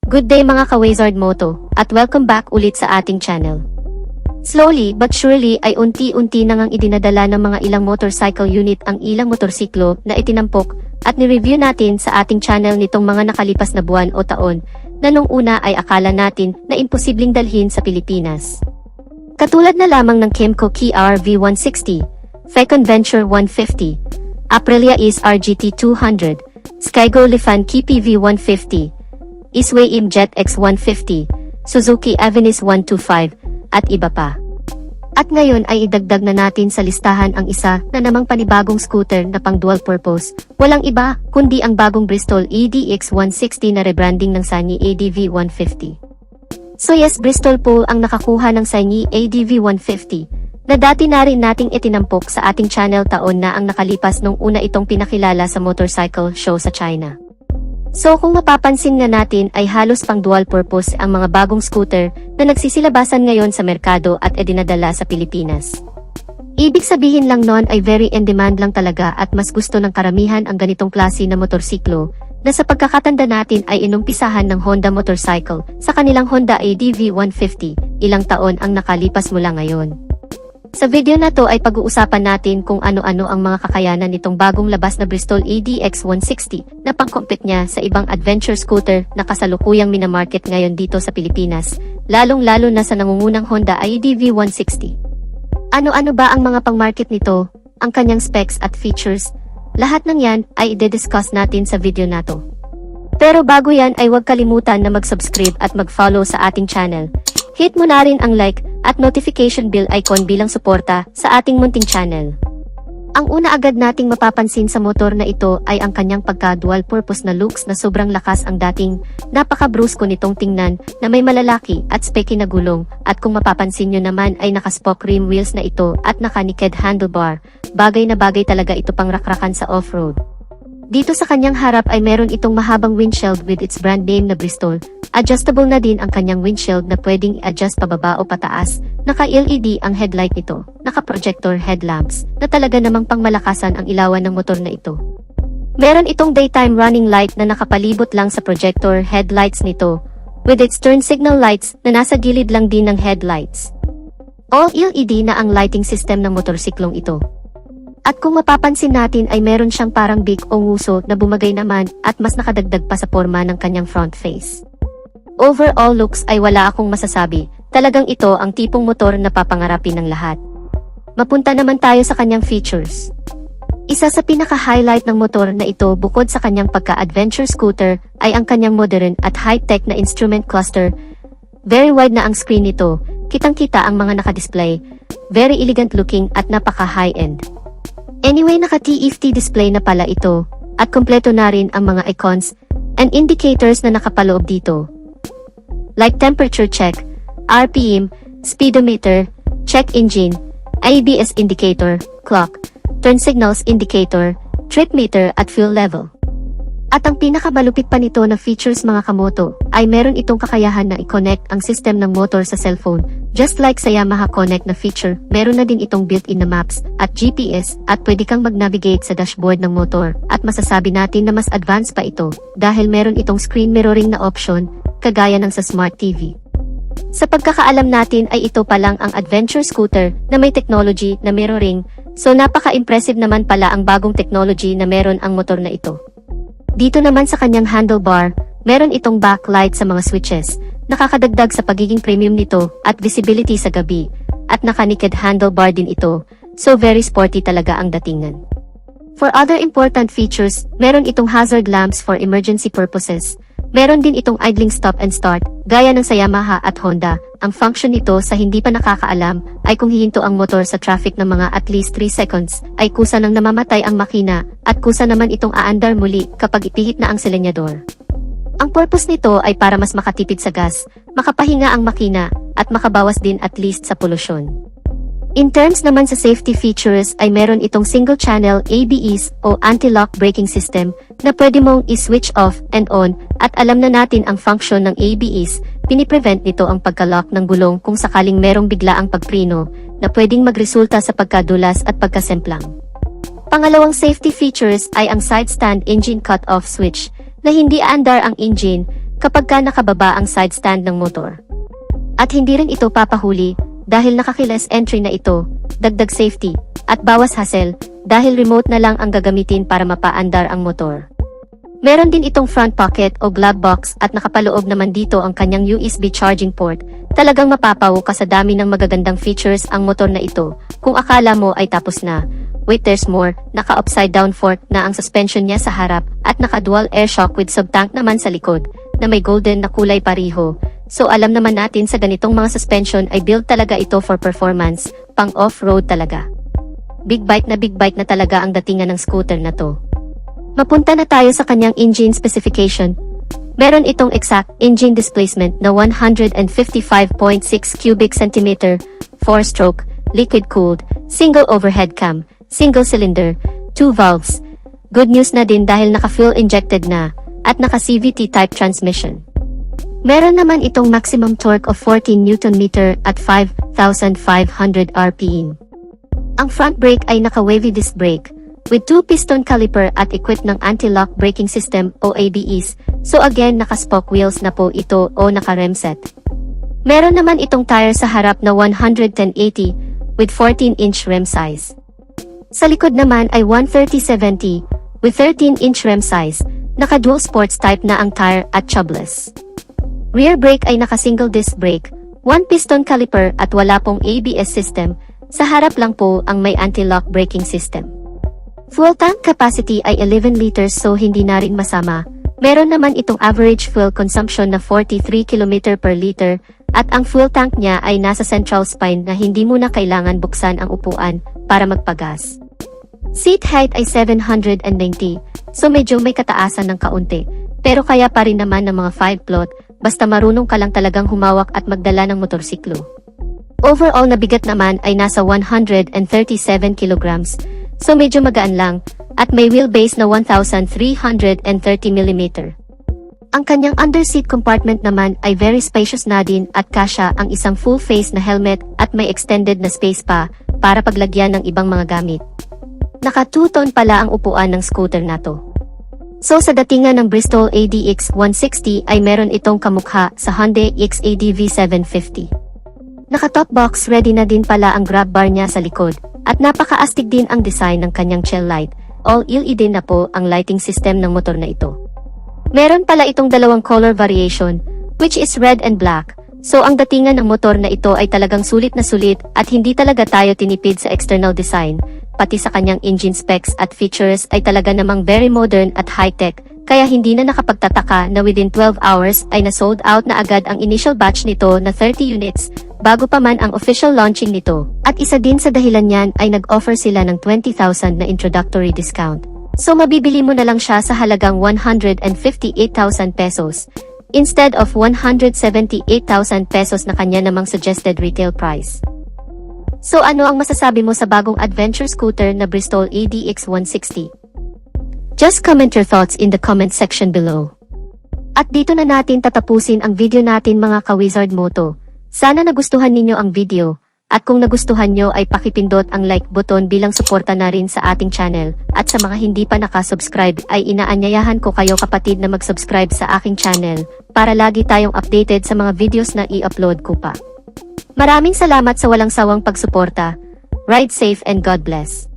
Good day mga ka-Wizard Moto, at welcome back ulit sa ating channel. Slowly but surely ay unti-unti na ngang idinadala ng mga ilang motorcycle unit ang ilang motorsiklo na itinampok at ni-review natin sa ating channel nitong mga nakalipas na buwan o taon na nung una ay akala natin na imposibleng dalhin sa Pilipinas. Katulad na lamang ng Kymco Ki-R V160, Fecon Venture 150, Aprilia Is RGT 200, Skygo Lifan Ki PV150, Isway Jet X150, Suzuki Avenis 125, at iba pa. At ngayon ay idagdag na natin sa listahan ang isa na namang panibagong scooter na pang dual purpose, walang iba kundi ang bagong Bristol EDX 160 na rebranding ng SANY ADV 150. So yes, Bristol po ang nakakuha ng SANY ADV 150, na dati na rin nating itinampok sa ating channel taon na ang nakalipas nung una itong pinakilala sa motorcycle show sa China. So kung mapapansin nga natin ay halos pang dual purpose ang mga bagong scooter na nagsisilabasan ngayon sa merkado at idinadala sa Pilipinas. Ibig sabihin lang nun ay very in demand lang talaga at mas gusto ng karamihan ang ganitong klase na motorsiklo na sa pagkakatanda natin ay inumpisahan ng Honda motorcycle sa kanilang Honda ADV 150, ilang taon ang nakalipas mula ngayon. Sa video na to ay pag-uusapan natin kung ano-ano ang mga kakayanan nitong bagong labas na Bristol ADX 160 na pang-compete niya sa ibang adventure scooter na kasalukuyang minamarket ngayon dito sa Pilipinas, lalong-lalo na sa nangungunang Honda ADV 160. Ano-ano ba ang mga pang-market nito, ang kanyang specs at features? Lahat ng yan ay i-discuss natin sa video na to. Pero bago yan ay huwag kalimutan na mag-subscribe at mag-follow sa ating channel. Hit mo na rin ang like at notification bell icon bilang suporta sa ating munting channel. Ang una agad nating mapapansin sa motor na ito ay ang kanyang pagka-dual purpose na looks na sobrang lakas ang dating napaka-brusko nitong tingnan na may malalaki at specky na gulong at kung mapapansin nyo naman ay naka-spoke rim wheels na ito at naka-naked handlebar, bagay na bagay talaga ito pang rakrakan sa off-road. Dito sa kanyang harap ay meron itong mahabang windshield with its brand name na Bristol. Adjustable na din ang kanyang windshield na pwedeng i-adjust pababa o pataas. Naka-LED ang headlight nito, naka-projector headlamps, na talaga namang pangmalakasan ang ilawan ng motor na ito. Meron itong daytime running light na nakapalibot lang sa projector headlights nito, with its turn signal lights na nasa gilid lang din ng headlights. All LED na ang lighting system ng motorsiklong ito. At kung mapapansin natin ay meron siyang parang beak o nguso na bumagay naman at mas nakadagdag pa sa forma ng kanyang front face. Overall looks ay wala akong masasabi, talagang ito ang tipong motor na papangarapin ng lahat. Mapunta naman tayo sa kanyang features. Isa sa pinaka-highlight ng motor na ito bukod sa kanyang pagka-adventure scooter ay ang kanyang modern at high-tech na instrument cluster. Very wide na ang screen nito, kitang-kita ang mga naka-display, very elegant looking at napaka-high-end. Anyway, naka-TFT display na pala ito, at kompleto na rin ang mga icons and indicators na nakapaloob dito. Like temperature check, RPM, speedometer, check engine, ABS indicator, clock, turn signals indicator, trip meter at fuel level. At ang pinakamalupit pa nito na features mga kamoto, ay meron itong kakayahan na i-connect ang system ng motor sa cellphone. Just like sa Yamaha Connect na feature, meron na din itong built-in na maps at GPS at pwede kang mag-navigate sa dashboard ng motor. At masasabi natin na mas advanced pa ito dahil meron itong screen mirroring na option, kagaya ng sa Smart TV. Sa pagkakaalam natin ay ito pa lang ang adventure scooter na may technology na mirroring, so napaka-impressive naman pala ang bagong technology na meron ang motor na ito. Dito naman sa kanyang handlebar, meron itong backlight sa mga switches, nakakadagdag sa pagiging premium nito at visibility sa gabi, at naka-naked handlebar din ito, so very sporty talaga ang datingan. For other important features, meron itong hazard lamps for emergency purposes. Meron din itong idling stop and start, gaya ng sa Yamaha at Honda. Ang function nito sa hindi pa nakakaalam ay kung hihinto ang motor sa traffic ng mga at least 3 seconds, ay kusa nang namamatay ang makina, at kusa naman itong aandar muli kapag ipihit na ang selenyador. Ang purpose nito ay para mas makatipid sa gas, makapahinga ang makina, at makabawas din at least sa polusyon. In terms naman sa safety features ay meron itong single-channel ABS o anti-lock braking system na pwede mong i-switch off and on at alam na natin ang function ng ABS, piniprevent nito ang pagka-lock ng gulong kung sakaling merong biglaang pagpreno na pwedeng magresulta sa pagkadulas at pagkasemplang. Pangalawang safety features ay ang side stand engine cut-off switch na hindi aandar ang engine kapag ka nakababa ang side stand ng motor. At hindi rin ito papahuli dahil naka-keyless entry na ito, dagdag safety, at bawas hassle dahil remote na lang ang gagamitin para mapaandar ang motor. Meron din itong front pocket o glove box at nakapaloob naman dito ang kanyang USB charging port. Talagang mapapaw ka sa dami ng magagandang features ang motor na ito. Kung akala mo ay tapos na, wait, there's more. Naka-upside down fork na ang suspension niya sa harap at naka-dual air shock with sub-tank naman sa likod na may golden na kulay pariho. So alam naman natin sa ganitong mga suspension ay build talaga ito for performance, pang off-road talaga. Big bike na talaga ang datingan ng scooter na to. Mapunta na tayo sa kanyang engine specification. Meron itong exact engine displacement na 155.6 cubic centimeter, 4-stroke, liquid-cooled, single overhead cam, single cylinder, 2 valves. Good news na din dahil naka-fuel injected na, at naka-CVT type transmission. Meron naman itong maximum torque of 14 Nm at 5,500 RPM. Ang front brake ay naka-wavy disc brake, with 2-piston caliper at equipped ng anti-lock braking system o ABS, so again naka-spoke wheels na po ito o naka-rem set. Meron naman itong tire sa harap na 110/80 with 14-inch rim size. Sa likod naman ay 130/70 with 13-inch rim size, naka-dual sports type na ang tire at tubeless. Rear brake ay naka-single disc brake, 1-piston caliper at wala pong ABS system, sa harap lang po ang may anti-lock braking system. Fuel tank capacity ay 11 liters so hindi na rin masama. Meron naman itong average fuel consumption na 43 km per liter at ang fuel tank niya ay nasa central spine na hindi mo na kailangan buksan ang upuan para magpagas. Seat height ay 790 so medyo may kataasan ng kaunti pero kaya pa rin naman ng mga 5 plot basta marunong ka lang talagang humawak at magdala ng motorsiklo. Overall na bigat naman ay nasa 137 kilograms. So medyo magaan lang, at may wheelbase na 1,330 mm. Ang kanyang underseat compartment naman ay very spacious na din at kasya ang isang full face na helmet at may extended na space pa para paglagyan ng ibang mga gamit. Naka 2-tone pala ang upuan ng scooter na to. So sa datingan ng Bristol ADX 160 ay meron itong kamukha sa Hyundai XAD V750. Naka top box ready na din pala ang grab bar niya sa likod. At napaka-astig din ang design ng kanyang tail light, all LED na po ang lighting system ng motor na ito. Meron pala itong dalawang color variation, which is red and black, so ang datingan ng motor na ito ay talagang sulit na sulit at hindi talaga tayo tinipid sa external design, pati sa kanyang engine specs at features ay talaga namang very modern at high-tech, kaya hindi na nakapagtataka na within 12 hours ay na-sold out na agad ang initial batch nito na 30 units, bago pa man ang official launching nito. At isa din sa dahilan niyan ay nag-offer sila ng 20,000 na introductory discount. So mabibili mo na lang siya sa halagang 158,000 pesos, instead of 178,000 pesos na kanya namang suggested retail price. So ano ang masasabi mo sa bagong adventure scooter na Bristol ADX 160? Just comment your thoughts in the comment section below. At dito na natin tatapusin ang video natin mga ka-Wizard Moto. Sana nagustuhan ninyo ang video, at kung nagustuhan nyo ay pakipindot ang like button bilang suporta na rin sa ating channel, at sa mga hindi pa nakasubscribe ay inaanyayahan ko kayo kapatid na mag-subscribe sa aking channel, para lagi tayong updated sa mga videos na i-upload ko pa. Maraming salamat sa walang sawang pagsuporta. Ride safe and God bless.